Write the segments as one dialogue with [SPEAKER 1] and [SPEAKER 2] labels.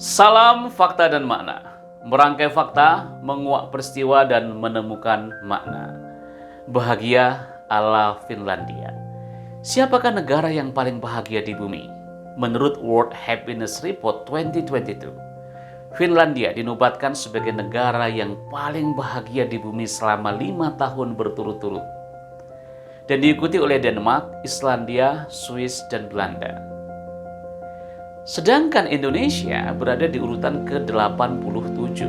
[SPEAKER 1] Salam fakta dan makna. Merangkai fakta, menguak peristiwa dan menemukan makna. Bahagia ala Finlandia. Siapakah negara yang paling bahagia di bumi? Menurut World Happiness Report 2022, Finlandia dinobatkan sebagai negara yang paling bahagia di bumi selama 5 tahun berturut-turut. Dan diikuti oleh Denmark, Islandia, Swiss, dan Belanda. Sedangkan Indonesia berada di urutan ke-87.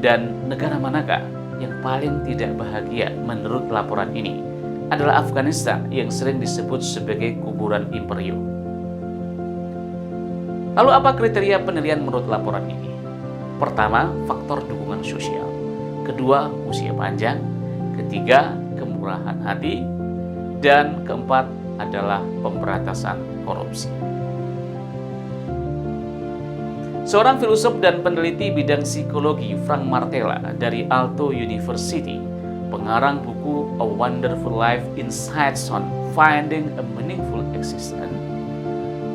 [SPEAKER 1] Dan negara manakah yang paling tidak bahagia menurut laporan ini adalah Afghanistan yang sering disebut sebagai kuburan imperium. Lalu apa kriteria penilaian menurut laporan ini? Pertama, faktor dukungan sosial. Kedua, usia panjang. Ketiga, kemurahan hati. Dan keempat adalah pemberantasan korupsi. Seorang filosof dan peneliti bidang psikologi, Frank Martella dari Aalto University, pengarang buku A Wonderful Life Insights on Finding a Meaningful Existence,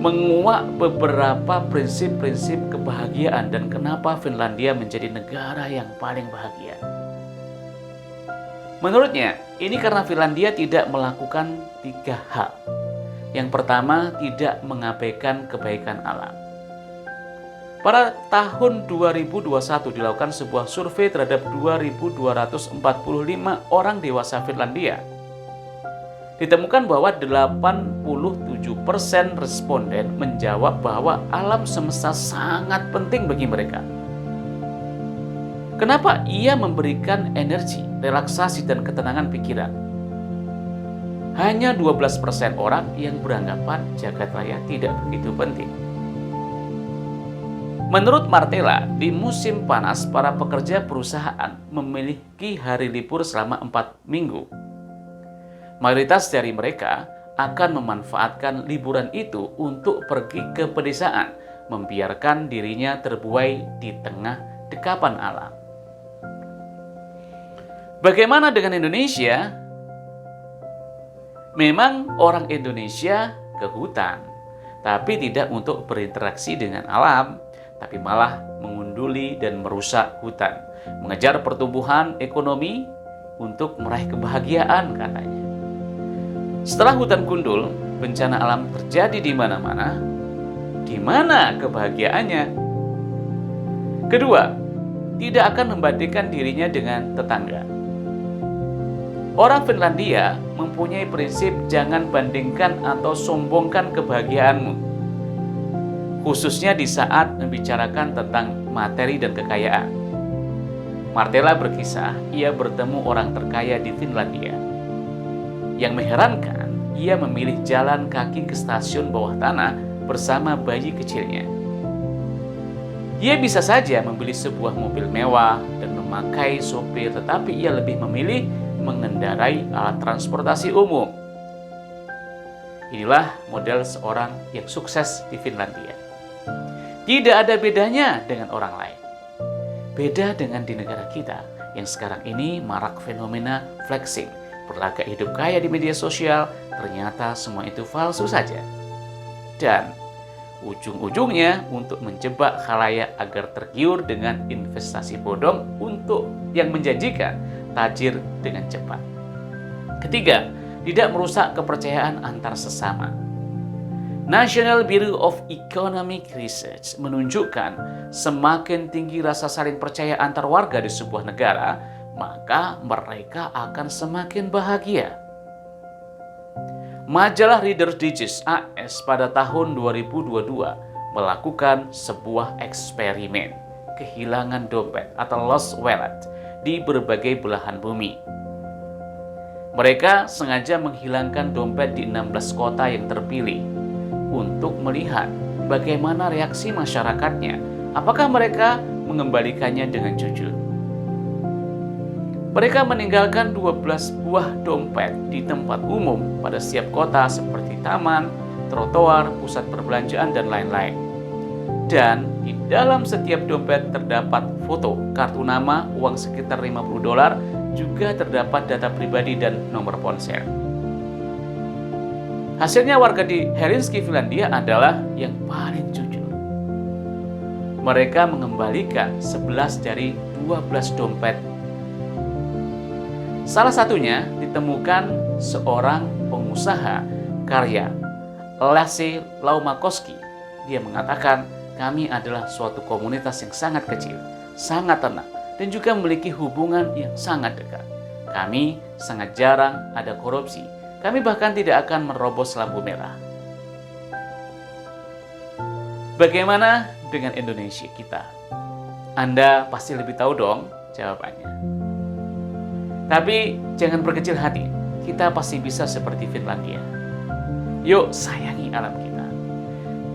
[SPEAKER 1] menguak beberapa prinsip-prinsip kebahagiaan dan kenapa Finlandia menjadi negara yang paling bahagia. Menurutnya, ini karena Finlandia tidak melakukan 3 hal. Yang pertama, tidak mengabaikan kebaikan alam. Pada tahun 2021 dilakukan sebuah survei terhadap 2.245 orang dewasa Finlandia. Ditemukan bahwa 87% responden menjawab bahwa alam semesta sangat penting bagi mereka. Kenapa ia memberikan energi, relaksasi, dan ketenangan pikiran? Hanya 12% orang yang beranggapan jagat raya tidak begitu penting. Menurut Martella, di musim panas para pekerja perusahaan memiliki hari libur selama 4 minggu. Mayoritas dari mereka akan memanfaatkan liburan itu untuk pergi ke pedesaan, membiarkan dirinya terbuai di tengah dekapan alam. Bagaimana dengan Indonesia? Memang orang Indonesia ke hutan, tapi tidak untuk berinteraksi dengan alam, tapi malah mengunduli dan merusak hutan, mengejar pertumbuhan ekonomi untuk meraih kebahagiaan katanya. Setelah hutan gundul, bencana alam terjadi di mana-mana. Di mana kebahagiaannya? Kedua, tidak akan membandingkan dirinya dengan tetangga. Orang Finlandia mempunyai prinsip jangan bandingkan atau sombongkan kebahagiaanmu, khususnya di saat membicarakan tentang materi dan kekayaan. Martella berkisah, ia bertemu orang terkaya di Finlandia. Yang mengherankan, ia memilih jalan kaki ke stasiun bawah tanah bersama bayi kecilnya. Ia bisa saja membeli sebuah mobil mewah dan memakai sopir, tetapi ia lebih memilih mengendarai alat transportasi umum. Inilah model seorang yang sukses di Finlandia. Tidak ada bedanya dengan orang lain. Beda dengan di negara kita yang sekarang ini marak fenomena flexing, berlagak hidup kaya di media sosial, ternyata semua itu palsu saja. Dan ujung-ujungnya untuk menjebak khalayak agar tergiur dengan investasi bodong untuk yang menjanjikan tajir dengan cepat. Ketiga, tidak merusak kepercayaan antar sesama. National Bureau of Economic Research menunjukkan semakin tinggi rasa saling percaya antar warga di sebuah negara, maka mereka akan semakin bahagia. Majalah Reader's Digest AS pada tahun 2022 melakukan sebuah eksperimen kehilangan dompet atau lost wallet di berbagai belahan bumi. Mereka sengaja menghilangkan dompet di 16 kota yang terpilih untuk melihat bagaimana reaksi masyarakatnya. Apakah mereka mengembalikannya dengan jujur? Mereka meninggalkan 12 buah dompet di tempat umum pada setiap kota seperti taman, trotoar, pusat perbelanjaan, dan lain-lain. Dan di dalam setiap dompet terdapat foto, kartu nama, uang sekitar $50, juga terdapat data pribadi dan nomor ponsel. Hasilnya warga di Helsinki, Finlandia adalah yang paling jujur. Mereka mengembalikan 11 dari 12 dompet. Salah satunya ditemukan seorang pengusaha karya, Lasse Laumakoski. Dia mengatakan, kami adalah suatu komunitas yang sangat kecil, sangat tenang, dan juga memiliki hubungan yang sangat dekat. Kami sangat jarang ada korupsi. Kami bahkan tidak akan menerobos lampu merah. Bagaimana dengan Indonesia kita? Anda pasti lebih tahu dong jawabannya. Tapi jangan berkecil hati, kita pasti bisa seperti Finlandia. Yuk sayangi alam kita.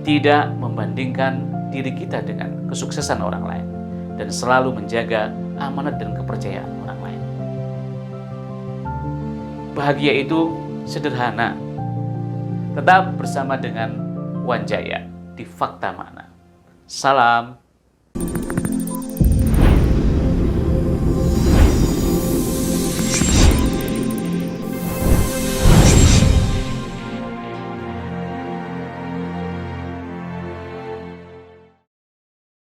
[SPEAKER 1] Tidak membandingkan diri kita dengan kesuksesan orang lain. Dan selalu menjaga amanat dan kepercayaan orang lain. Bahagia itu sederhana. Tetap bersama dengan Wan Jaya di Fakta Makna. Salam